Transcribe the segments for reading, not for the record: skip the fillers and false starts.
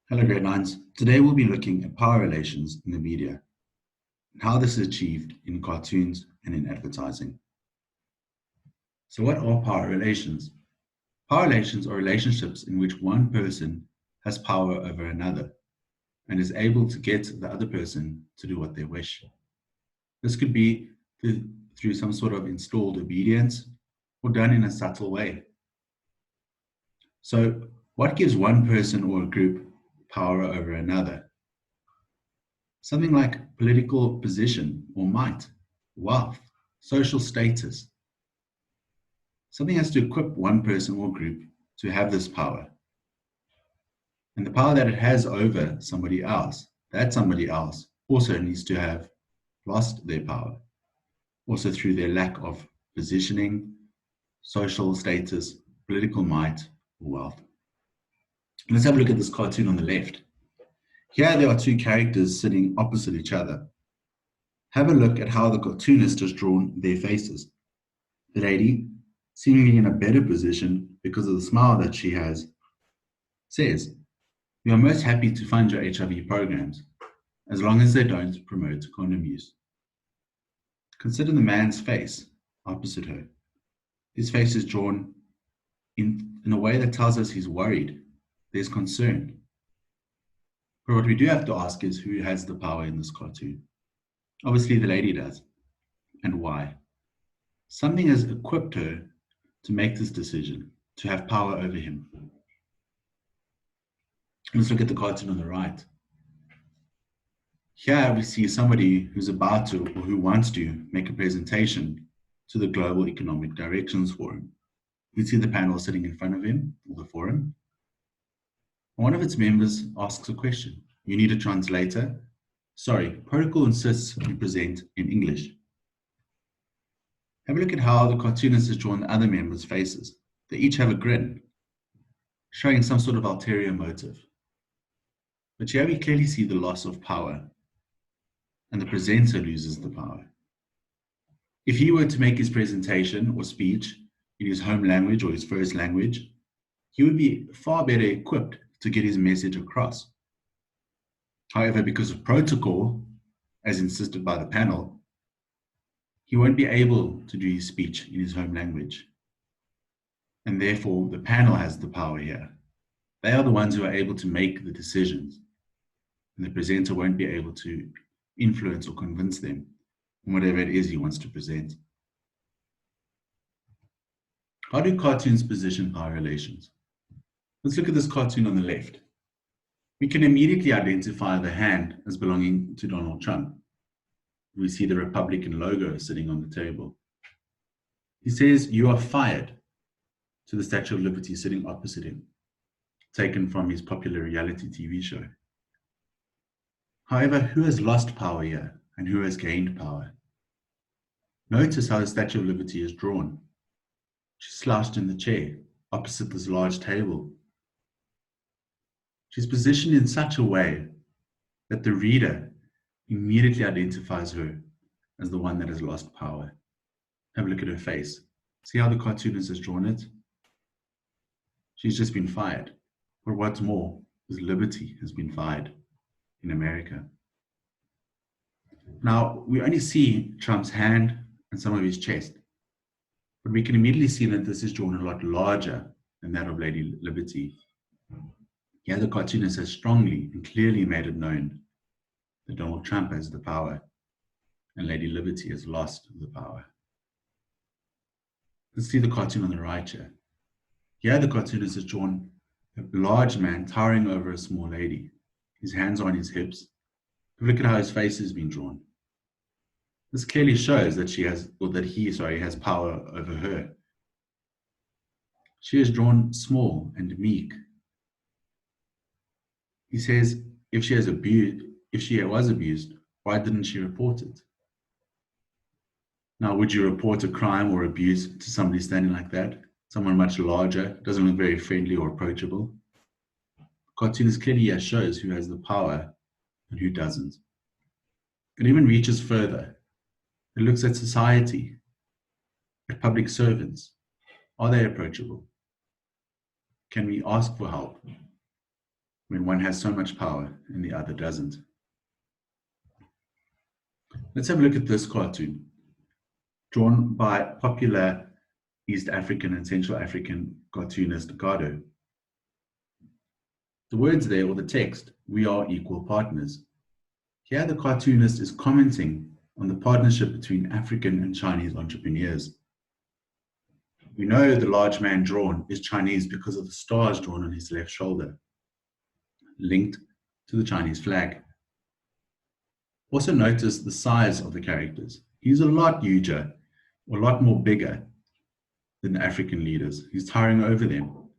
Hello, Grade Nines. Today we'll be looking at power relations in the media and how this is achieved in cartoons and in advertising. So what are power relations? Power relations are relationships in which one person has power over another and is able to get the other person to do what they wish. This could be through some sort of installed obedience or done in a subtle way. So what gives one person or a group power over another? Something like political position or might, wealth, social status. Something has to equip one person or group to have this power. And the power that it has over somebody else, that somebody else also needs to have lost their power, also through their lack of positioning, social status, political might, or wealth. Let's have a look at this cartoon on the left. Here there are two characters sitting opposite each other. Have a look at how the cartoonist has drawn their faces. The lady, seemingly in a better position because of the smile that she has, says, "We are most happy to fund your HIV programs, as long as they don't promote condom use." Consider the man's face opposite her. His face is drawn in a way that tells us he's worried, there's concern. But what we do have to ask is who has the power in this cartoon? Obviously, the lady does. And why? Something has equipped her to make this decision, to have power over him. Let's look at the cartoon on the right. Here we see somebody who's about to, or who wants to, make a presentation to the Global Economic Directions Forum. We see the panel sitting in front of him, or the forum. One of its members asks a question. "You need a translator?" "Sorry, protocol insists you present in English." Have a look at how the cartoonist has drawn the other members' faces. They each have a grin, showing some sort of ulterior motive. But here we clearly see the loss of power, and the presenter loses the power. If he were to make his presentation or speech in his home language or his first language, he would be far better equipped to get his message across. However, because of protocol, as insisted by the panel, he won't be able to do his speech in his home language. And therefore, the panel has the power here. They are the ones who are able to make the decisions, and the presenter won't be able to influence or convince them on whatever it is he wants to present. How do cartoons position power relations? Let's look at this cartoon on the left. We can immediately identify the hand as belonging to Donald Trump. We see the Republican logo sitting on the table. He says, "You are fired," to the Statue of Liberty sitting opposite him, taken from his popular reality TV show. However, who has lost power here and who has gained power? Notice how the Statue of Liberty is drawn. She's slouched in the chair opposite this large table. She's positioned in such a way that the reader immediately identifies her as the one that has lost power. Have a look at her face. See how the cartoonist has drawn it? She's just been fired. But what's more is liberty has been fired in America. Now, we only see Trump's hand and some of his chest, but we can immediately see that this is drawn a lot larger than that of Lady Liberty. Here, the cartoonist has strongly and clearly made it known that Donald Trump has the power and Lady Liberty has lost the power. Let's see the cartoon on the right here. Here, the cartoonist has drawn a large man towering over a small lady. His hands are on his hips. Look at how his face has been drawn. This clearly shows that he has power over her. She is drawn small and meek. He says, if she was abused, why didn't she report it? Now, would you report a crime or abuse to somebody standing like that? Someone much larger, doesn't look very friendly or approachable? Cartoonist clearly shows who has the power and who doesn't. It even reaches further. It looks at society, at public servants. Are they approachable? Can we ask for help? when one has so much power and the other doesn't. Let's have a look at this cartoon, drawn by popular East African and Central African cartoonist Gado. The words there, or the text, "We are equal partners." Here the cartoonist is commenting on the partnership between African and Chinese entrepreneurs. We know the large man drawn is Chinese because of the stars drawn on his left shoulder, linked to the Chinese flag. Also notice the size of the characters. He's a lot huger, or a lot more bigger than the African leaders. He's towering over them.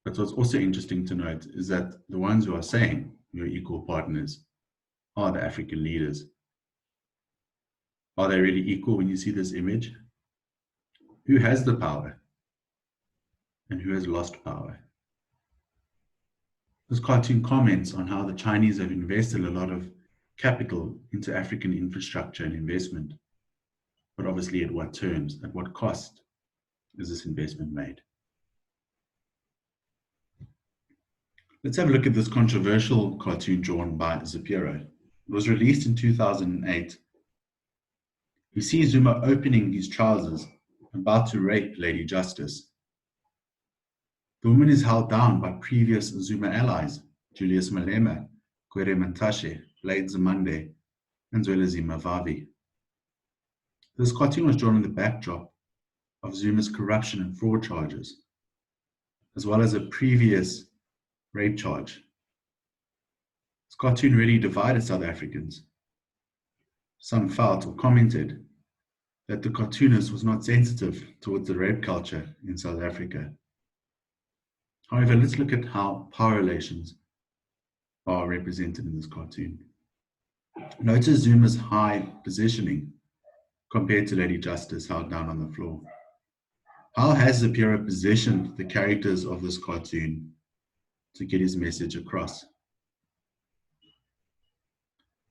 But what's also interesting to note is that the ones who are saying we're equal partners are the African leaders. Are they really equal when you see this image? Who has the power and who has lost power? This cartoon comments on how the Chinese have invested a lot of capital into African infrastructure and investment, but obviously at what terms, at what cost is this investment made? Let's have a look at this controversial cartoon drawn by Zapiro. It was released in 2008. We see Zuma opening his trousers, about to rape Lady Justice. The woman is held down by previous Zuma allies, Julius Malema, Gwede Mantashe, Blade Zamande, and Zwelithini Mavavi. This cartoon was drawn in the backdrop of Zuma's corruption and fraud charges, as well as a previous rape charge. This cartoon really divided South Africans. Some felt or commented that the cartoonist was not sensitive towards the rape culture in South Africa. However, let's look at how power relations are represented in this cartoon. Notice Zuma's high positioning compared to Lady Justice held down on the floor. How has Zapiro positioned the characters of this cartoon to get his message across?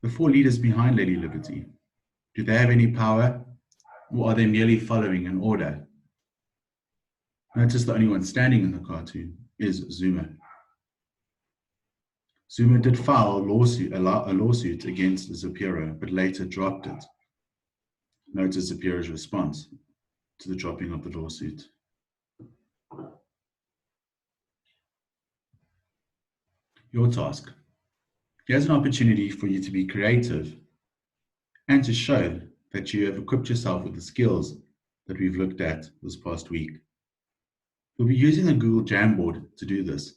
The four leaders behind Lady Liberty, do they have any power, or are they merely following an order? Notice the only one standing in the cartoon is Zuma. Zuma did file a lawsuit against Zapiro, but later dropped it. Notice Zapiro's response to the dropping of the lawsuit. Your task. Here's an opportunity for you to be creative and to show that you have equipped yourself with the skills that we've looked at this past week. You'll be using a Google Jamboard to do this.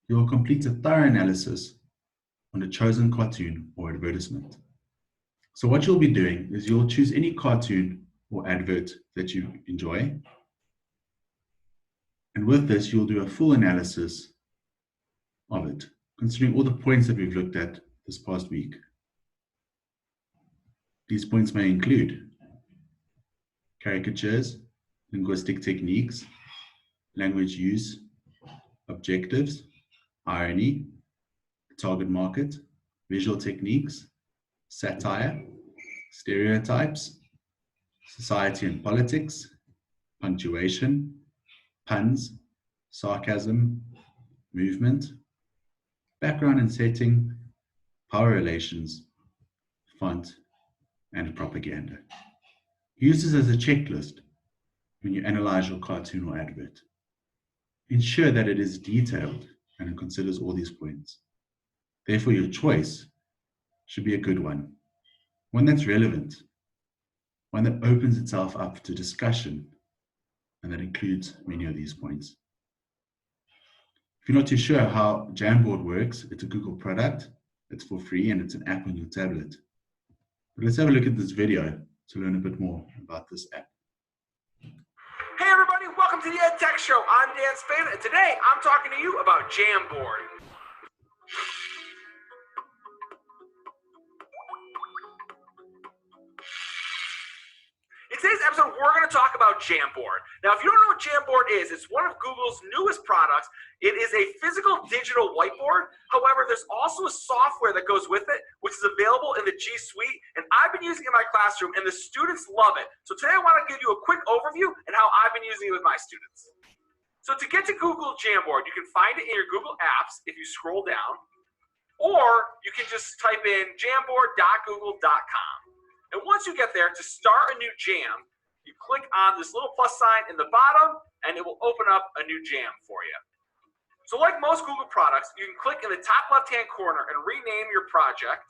You'll complete a thorough analysis on a chosen cartoon or advertisement. So what you'll be doing is you'll choose any cartoon or advert that you enjoy. And with this, you'll do a full analysis of it, considering all the points that we've looked at this past week. These points may include caricatures, linguistic techniques, language use, objectives, irony, target market, visual techniques, satire, stereotypes, society and politics, punctuation, puns, sarcasm, movement, background and setting, power relations, font, and propaganda. Use this as a checklist when you analyze your cartoon or advert. Ensure that it is detailed and it considers all these points. Therefore, your choice should be a good one that's relevant, one that opens itself up to discussion, and that includes many of these points. If you're not too sure how Jamboard works, it's a Google product, it's for free, and it's an app on your tablet. But let's have a look at this video to learn a bit more about this app. Hey everybody, welcome to the Ed Tech Show. I'm Dan Spain, and today I'm talking to you about Jamboard. In today's episode, we're going to talk about Jamboard. Now, if you don't know what Jamboard is, it's one of Google's newest products. It is a physical digital whiteboard. However, there's also a software that goes with it, which is available in the G Suite, and I've been using it in my classroom, and the students love it. So today I want to give you a quick overview and how I've been using it with my students. So to get to Google Jamboard, you can find it in your Google Apps if you scroll down, or you can just type in jamboard.google.com. And once you get there, to start a new jam, you click on this little plus sign in the bottom, and it will open up a new jam for you. So like most Google products, you can click in the top left-hand corner and rename your project.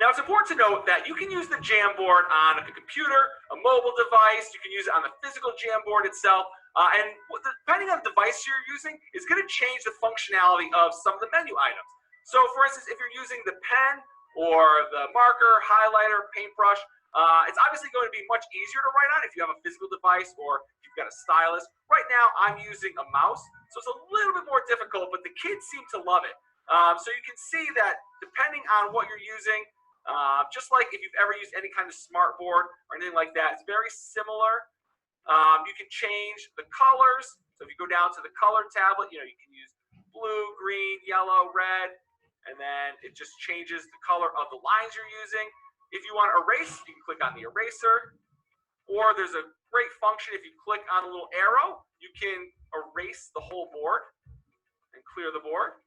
Now, it's important to note that you can use the Jamboard on a computer, a mobile device. You can use it on the physical Jamboard itself. And depending on the device you're using, it's going to change the functionality of some of the menu items. So, for instance, if you're using the pen or the marker, highlighter, paintbrush, it's obviously going to be much easier to write on if you have a physical device or if you've got a stylus. Right now, I'm using a mouse, so it's a little bit more difficult, but the kids seem to love it. So you can see that depending on what you're using, just like if you've ever used any kind of smart board or anything like that, it's very similar. You can change the colors. So if you go down to the color tablet, you can use blue, green, yellow, red, and then it just changes the color of the lines you're using. If you want to erase, you can click on the eraser. Or there's a great function, if you click on a little arrow, you can erase the whole board and clear the board.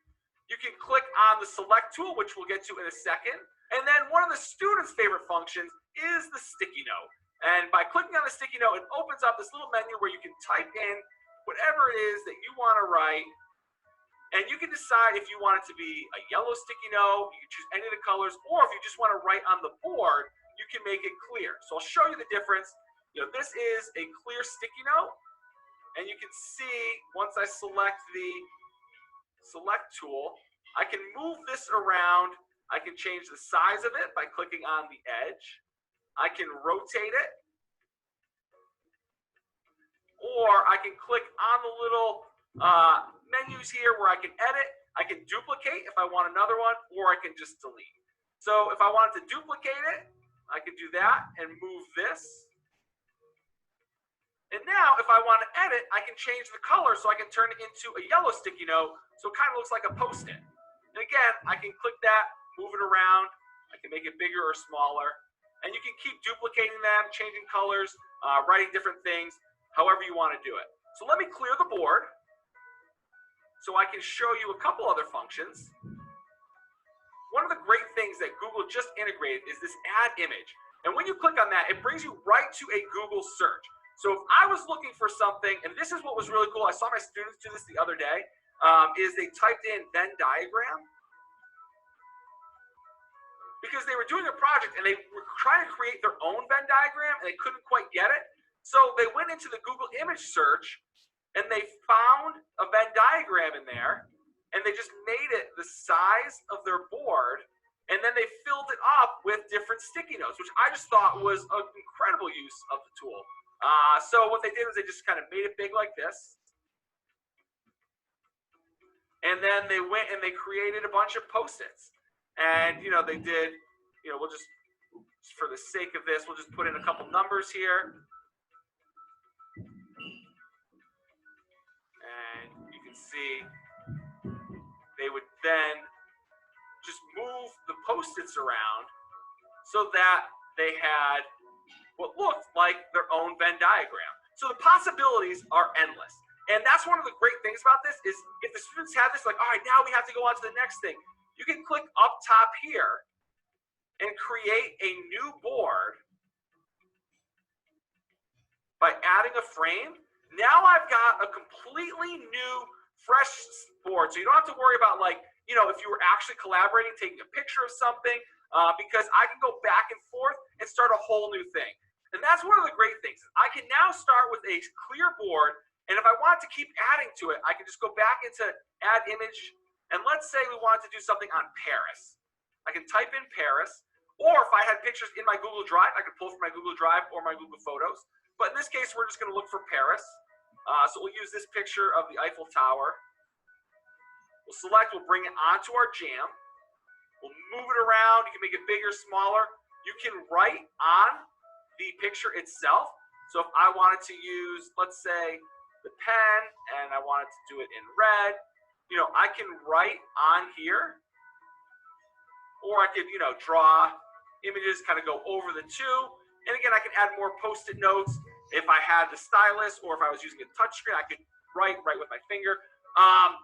You can click on the select tool, which we'll get to in a second. And then one of the students' favorite functions is the sticky note. And by clicking on the sticky note, it opens up this little menu where you can type in whatever it is that you want to write. And you can decide if you want it to be a yellow sticky note, you can choose any of the colors, or if you just want to write on the board, you can make it clear. So I'll show you the difference. This is a clear sticky note. And you can see once I select the select tool, I can move this around. I can change the size of it by clicking on the edge. I can rotate it. Or I can click on the little menus here where I can edit. I can duplicate if I want another one, or I can just delete. So if I wanted to duplicate it, I can do that and move this. And now if I want to edit, I can change the color so I can turn it into a yellow sticky note so it kind of looks like a Post-it. And again, I can click that, move it around. I can make it bigger or smaller. And you can keep duplicating them, changing colors, writing different things, however you want to do it. So let me clear the board so I can show you a couple other functions. One of the great things that Google just integrated is this add image. And when you click on that, it brings you right to a Google search. So if I was looking for something, and this is what was really cool, I saw my students do this the other day, is they typed in Venn diagram. Because they were doing a project and they were trying to create their own Venn diagram and they couldn't quite get it. So they went into the Google image search and they found a Venn diagram in there and they just made it the size of their board, and then they filled it up with different sticky notes, which I just thought was an incredible use of the tool. So what they did was they just kind of made it big like this. And then they went and they created a bunch of Post-its. And, they did, we'll just, for the sake of this, we'll just put in a couple numbers here. And you can see they would then just move the Post-its around so that they had what looked like their own Venn diagram. So the possibilities are endless. And that's one of the great things about this is if the students have this, like, all right, now we have to go on to the next thing. You can click up top here and create a new board by adding a frame. Now I've got a completely new, fresh board. So you don't have to worry about, like, if you were actually collaborating, taking a picture of something, because I can go back and forth and start a whole new thing. And that's one of the great things. I can now start with a clear board, and if I want to keep adding to it, I can just go back into add image. And let's say we wanted to do something on Paris. I can type in Paris, or if I had pictures in my Google Drive, I could pull from my Google Drive or my Google Photos. But in this case, we're just going to look for Paris. So we'll use this picture of the Eiffel Tower. We'll select, we'll bring it onto our jam. We'll move it around. You can make it bigger, smaller. You can write on the picture itself. So if I wanted to use, let's say, the pen, and I wanted to do it in red, I can write on here, or I could, draw images, kind of go over the two. And again, I can add more Post-it notes If I had the stylus or if I was using a touchscreen, I could write with my finger.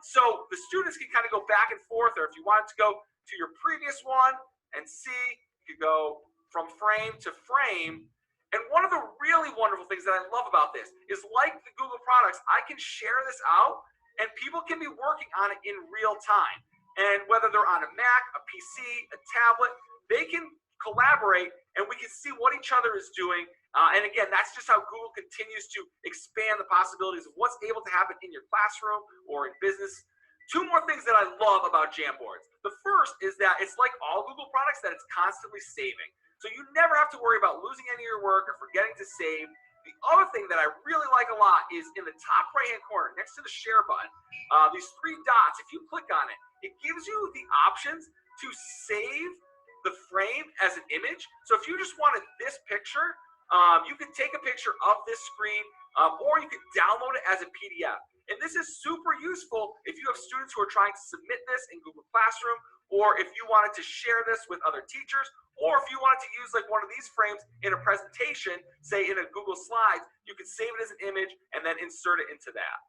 So the students can kind of go back and forth, or if you wanted to go to your previous one and see, you could go from frame to frame. And one of the really wonderful things that I love about this is, like the Google products, I can share this out and people can be working on it in real time. And whether they're on a Mac, a PC, a tablet, they can collaborate and we can see what each other is doing. And again, that's just how Google continues to expand the possibilities of what's able to happen in your classroom or in business. Two more things that I love about Jamboards. The first is that it's like all Google products, that it's constantly saving. So you never have to worry about losing any of your work or forgetting to save. The other thing that I really like a lot is in the top right-hand corner, next to the share button, these three dots, if you click on it, it gives you the options to save the frame as an image. So if you just wanted this picture, you could take a picture of this screen, or you could download it as a PDF. And this is super useful if you have students who are trying to submit this in Google Classroom, or if you wanted to share this with other teachers, or if you wanted to use like one of these frames in a presentation, say in a Google Slides, you could save it as an image and then insert it into that.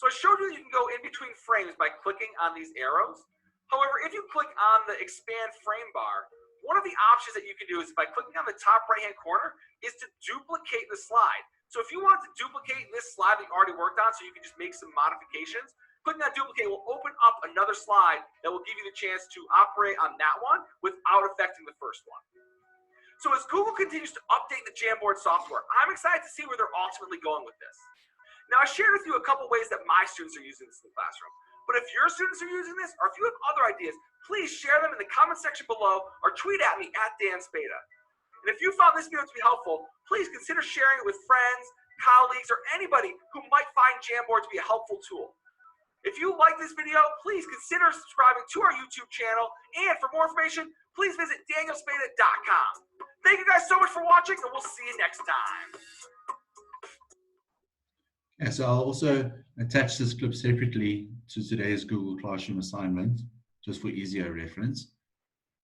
So I showed you that you can go in between frames by clicking on these arrows. However, if you click on the expand frame bar, one of the options that you can do is, by clicking on the top right-hand corner, is to duplicate the slide. So if you want to duplicate this slide that you already worked on, so you can just make some modifications, clicking on duplicate will open up another slide that will give you the chance to operate on that one without affecting the first one. So as Google continues to update the Jamboard software, I'm excited to see where they're ultimately going with this. Now, I shared with you a couple ways that my students are using this in the classroom. But if your students are using this, or if you have other ideas, please share them in the comment section below or tweet at me at Dan Spada. And if you found this video to be helpful, please consider sharing it with friends, colleagues, or anybody who might find Jamboard to be a helpful tool. If you like this video, please consider subscribing to our YouTube channel. And for more information, please visit danielspada.com. Thank you guys so much for watching, and we'll see you next time. Yeah, so I'll also attach this clip separately to today's Google Classroom assignment, just for easier reference.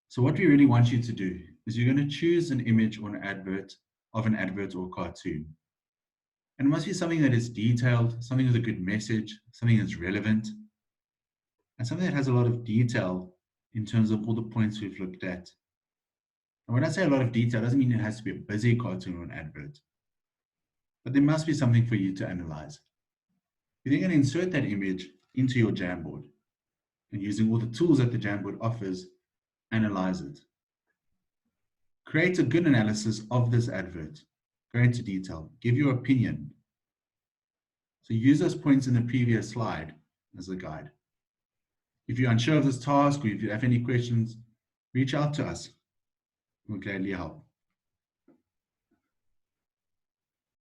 So what we really want you to do is you're going to choose an image or an advert of an advert or cartoon. And it must be something that is detailed, something with a good message, something that's relevant, and something that has a lot of detail in terms of all the points we've looked at. And when I say a lot of detail, it doesn't mean it has to be a busy cartoon or an advert. But there must be something for you to analyze. You're then going to insert that image into your Jamboard, and using all the tools that the Jamboard offers, analyze it. Create a good analysis of this advert. Go into detail. Give your opinion. So use those points in the previous slide as a guide. If you're unsure of this task, or if you have any questions, reach out to us. We'll gladly help.